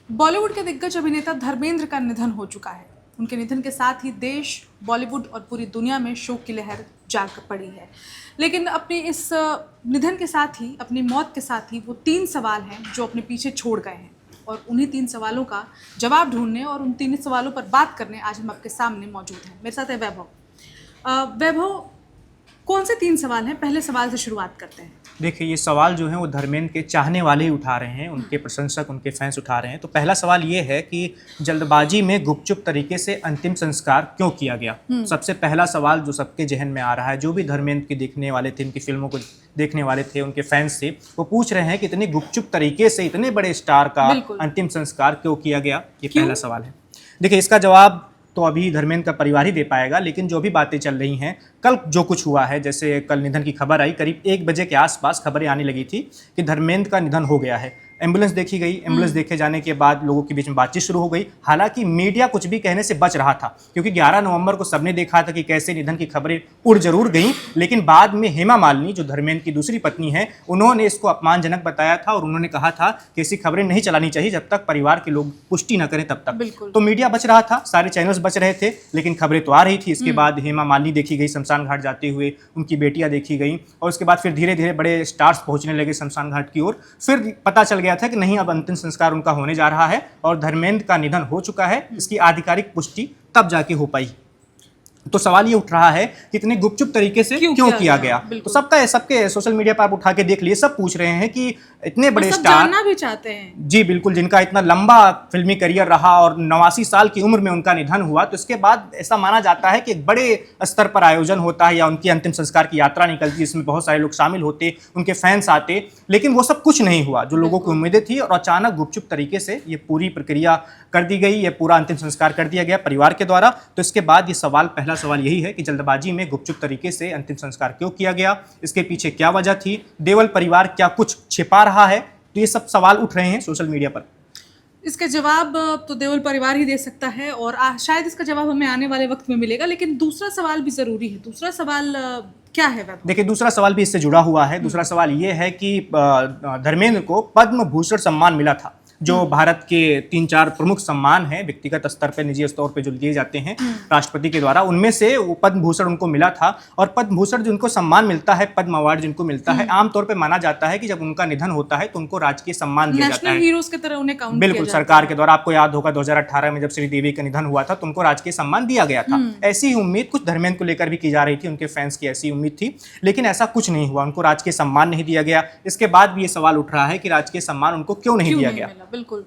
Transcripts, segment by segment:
बॉलीवुड के दिग्गज अभिनेता धर्मेंद्र का निधन हो चुका है। उनके निधन के साथ ही देश, बॉलीवुड और पूरी दुनिया में शोक की लहर जाग पड़ी है। लेकिन अपने इस निधन के साथ ही, अपनी मौत के साथ ही वो 3 सवाल हैं जो अपने पीछे छोड़ गए हैं, और उन्हीं 3 सवालों का जवाब ढूंढने और उन 3 सवालों पर बात करने आज हम आपके सामने मौजूद हैं। मेरे साथ है वैभव। वैभव, कौन से 3 सवाल हैं? पहले सवाल से शुरुआत करते हैं। देखिए, ये सवाल जो है वो धर्मेंद्र के चाहने वाले ही उठा रहे हैं, उनके प्रशंसक, उनके फैंस उठा रहे हैं। तो पहला सवाल ये है कि जल्दबाजी में गुपचुप तरीके से अंतिम संस्कार क्यों किया गया। सबसे पहला सवाल जो सबके जहन में आ रहा है, जो भी धर्मेंद्र के देखने वाले थे, उनकी फिल्मों को देखने वाले थे, उनके फैंस थे, वो पूछ रहे हैं कि इतने गुपचुप तरीके से इतने बड़े स्टार का अंतिम संस्कार क्यों किया गया। ये पहला सवाल है। देखिए, इसका जवाब तो अभी धर्मेंद्र का परिवार ही दे पाएगा, लेकिन जो भी बातें चल रही हैं, कल जो कुछ हुआ है, जैसे कल निधन की खबर आई, करीब 1 बजे के आसपास खबरें आने लगी थी कि धर्मेंद्र का निधन हो गया है। एम्बुलेंस देखी गई, एम्बुलेंस देखे जाने के बाद लोगों के बीच में बातचीत शुरू हो गई। हालांकि मीडिया कुछ भी कहने से बच रहा था, क्योंकि 11 नवंबर को सबने देखा था कि कैसे निधन की खबरें उड़ जरूर गईं, लेकिन बाद में हेमा मालिनी, जो धर्मेंद्र की दूसरी पत्नी है, उन्होंने इसको अपमानजनक बताया था और उन्होंने कहा था कि ऐसी खबरें नहीं चलानी चाहिए जब तक परिवार के लोग पुष्टि न करें तब तक। तो मीडिया बच रहा था, सारे चैनल्स बच रहे थे, लेकिन खबरें तो आ रही थी। इसके बाद हेमा मालिनी देखी गई शमशान घाट जाते हुए, उनकी बेटियां देखी गई, और उसके बाद फिर धीरे धीरे बड़े स्टार्स पहुंचने लगे शमशान घाट की ओर। फिर पता चल गया था कि नहीं, अब अंतिम संस्कार उनका होने जा रहा है और धर्मेंद्र का निधन हो चुका है। इसकी आधिकारिक पुष्टि तब जाके हो पाई। तो सवाल ये उठ रहा है कि इतने गुपचुप तरीके से क्यों किया गया। तो सबके सोशल मीडिया पर आप उठा के देख लिए, सब पूछ रहे हैं कि इतने बड़े स्टार, जानना भी चाहते हैं। जी बिल्कुल, जिनका इतना लंबा फिल्मी करियर रहा और 89 साल की उम्र में उनका निधन हुआ, तो इसके बाद ऐसा माना जाता है कि एक बड़े स्तर पर आयोजन होता है या उनकी अंतिम संस्कार की यात्रा निकलती है, जिसमें बहुत सारे लोग शामिल होते, उनके फैंस आते, लेकिन वो सब कुछ नहीं हुआ जो लोगों को उम्मीदें थी, और अचानक गुपचुप तरीके से ये पूरी प्रक्रिया कर दी गई, ये पूरा अंतिम संस्कार कर दिया गया परिवार के द्वारा। तो इसके बाद ये सवाल, पहला सवाल यही है कि जल्दबाजी में गुपचुप तरीके से अंतिम संस्कार क्यों किया गया, इसके पीछे क्या वजह थी, देओल परिवार क्या कुछ छिपा रहा है। तो ये सब सवाल उठ रहे हैं सोशल मीडिया पर। इसका जवाब तो देओल परिवार ही दे सकता है, और शायद इसका जवाब हमें आने वाले वक्त में मिलेगा। लेकिन दूसरा सवाल भी जरूरी है। दूसरा सवाल क्या है वैभव? देखिए, दूसरा सवाल भी इससे जुड़ा हुआ है। दूसरा सवाल ये है कि धर्मेंद्र को पद्म भूषण सम्मान मिला था, जो भारत के 3-4 प्रमुख सम्मान हैं, व्यक्तिगत स्तर पे, निजी स्तर पे जो दिए जाते हैं राष्ट्रपति के द्वारा, उनमें से वो पद्म भूषण उनको मिला था। और पद्म भूषण जिनको सम्मान मिलता है, पद्म अवार्ड जिनको मिलता है, आमतौर पे माना जाता है कि जब उनका निधन होता है तो उनको राजकीय सम्मान दिया जाता है, नेशनल हीरोज की तरह उन्हें काउंट बिल्कुल, सरकार के द्वारा। आपको याद होगा 2018 में जब श्रीदेवी का निधन हुआ था तो उनको राजकीय सम्मान दिया गया था। ऐसी ही उम्मीद कुछ धर्मेंद्र को लेकर भी की जा रही थी, उनके फैंस की ऐसी उम्मीद थी, लेकिन ऐसा कुछ नहीं हुआ, उनको राजकीय सम्मान नहीं दिया गया। इसके बाद भी ये सवाल उठ रहा है कि राजकीय सम्मान उनको क्यों नहीं दिया गया। बिल्कुल।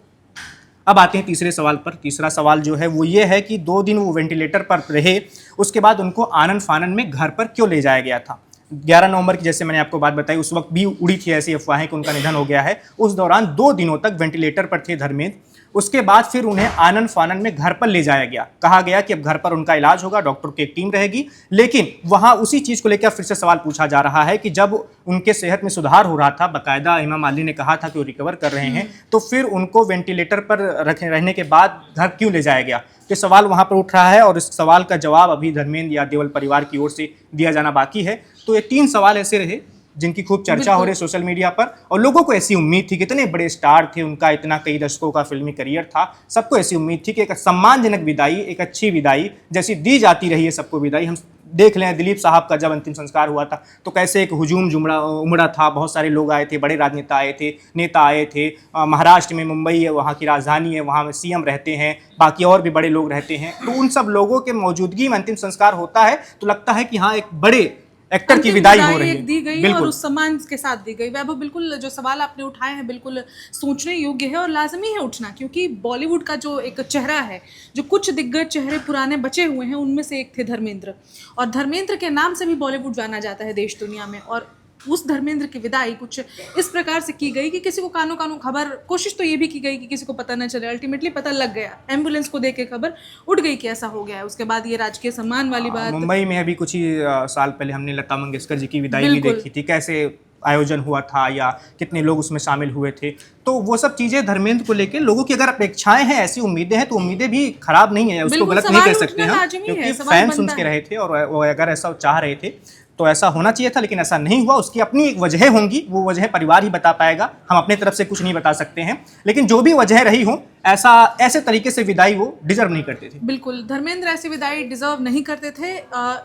अब आते हैं तीसरे सवाल पर। तीसरा सवाल जो है वो ये है कि 2 दिन वो वेंटिलेटर पर रहे, उसके बाद उनको आनन फानन में घर पर क्यों ले जाया गया था। 11 नवंबर की, जैसे मैंने आपको बात बताई, उस वक्त भी उड़ी थी ऐसी अफवाहें कि उनका निधन हो गया है। उस दौरान 2 दिनों तक वेंटिलेटर पर थे धर्मेंद्र। उसके बाद फिर उन्हें आनन फानन में घर पर ले जाया गया। कहा गया कि अब घर पर उनका इलाज होगा, डॉक्टर की एक टीम रहेगी, लेकिन वहां उसी चीज को लेकर फिर से सवाल पूछा जा रहा है कि जब उनके सेहत में सुधार हो रहा था, बाकायदा हेमा मालिनी ने कहा था कि वो रिकवर कर रहे हैं, तो फिर उनको वेंटिलेटर पर रहने के बाद घर क्यों ले जाया गया। तो सवाल वहां पर उठ रहा है, और इस सवाल का जवाब अभी धर्मेंद्र या देओल परिवार की ओर से दिया जाना बाकी है। तो ये 3 सवाल ऐसे रहे जिनकी खूब चर्चा हो रही है सोशल मीडिया पर, और लोगों को ऐसी उम्मीद थी कि इतने बड़े स्टार थे, उनका इतना कई दशकों का फिल्मी करियर था, सबको ऐसी उम्मीद थी कि एक सम्मानजनक विदाई, एक अच्छी विदाई जैसी दी जाती रही है सबको विदाई। हम देख लें दिलीप साहब का जब अंतिम संस्कार हुआ था तो कैसे एक हुजूम उमड़ा था, बहुत सारे लोग आए थे, बड़े राजनेता आए थे, नेता आए थे। महाराष्ट्र में, मुंबई है, वहाँ की राजधानी है, वहाँ में सीएम रहते हैं, बाकी और भी बड़े लोग रहते हैं। तो उन सब लोगों के मौजूदगी में अंतिम संस्कार होता है तो लगता है कि हाँ, एक बड़े एक्टर की विदाई हो रही है, दी गई और उस सम्मान के साथ दी गई। वैभव, बिल्कुल जो सवाल आपने उठाए हैं बिल्कुल सोचने योग्य है और लाजमी है उठना, क्योंकि बॉलीवुड का जो एक चेहरा है, जो कुछ दिग्गज चेहरे पुराने बचे हुए हैं, उनमें से एक थे धर्मेंद्र। और धर्मेंद्र के नाम से भी बॉलीवुड जाना जाता है देश दुनिया में। और उस धर्मेंद्र की विदाई कुछ इस प्रकार से की गई कि किसी को कानों कानों खबर, कोशिश तो ये भी की गई कि किसी को पता न चले, अल्टीमेटली पता लग गया, एम्बुलेंस को देख के खबर उठ गई कि ऐसा हो गया है। उसके बाद ये राजकीय सम्मान वाली बात। मुंबई में अभी कुछ ही साल पहले हमने लता मंगेशकर जी की विदाई भी देखी थी, कैसे आयोजन हुआ था या कितने लोग उसमें शामिल हुए थे। तो वो सब चीजें धर्मेंद्र को लेकर लोगों की अगर अपेक्षाएं हैं, ऐसी उम्मीदें हैं, तो उम्मीदें भी खराब नहीं है, उसको गलत नहीं कह सकते हम, क्योंकि फैंस उनके रहे थे और वो अगर ऐसा चाह रहे थे तो ऐसा होना चाहिए था, लेकिन ऐसा नहीं हुआ। उसकी अपनी एक वजह होंगी, वो वजह परिवार ही बता पाएगा, हम अपने तरफ से कुछ नहीं बता सकते हैं। लेकिन जो भी वजह रही हो, ऐसे तरीके से विदाई वो डिजर्व नहीं करते थे। बिल्कुल, धर्मेंद्र ऐसी विदाई डिजर्व नहीं करते थे।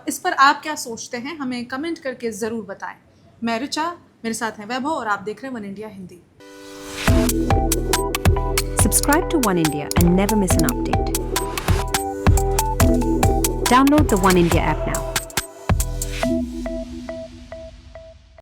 इस पर आप क्या सोचते हैं, हमें कमेंट करके ज़रूर बताएं। मैं ऋचा, मेरे साथ हैं वैभव और आप देख रहे हैं one India Hindi. Subscribe to One India and never miss an update. Download the One India app now.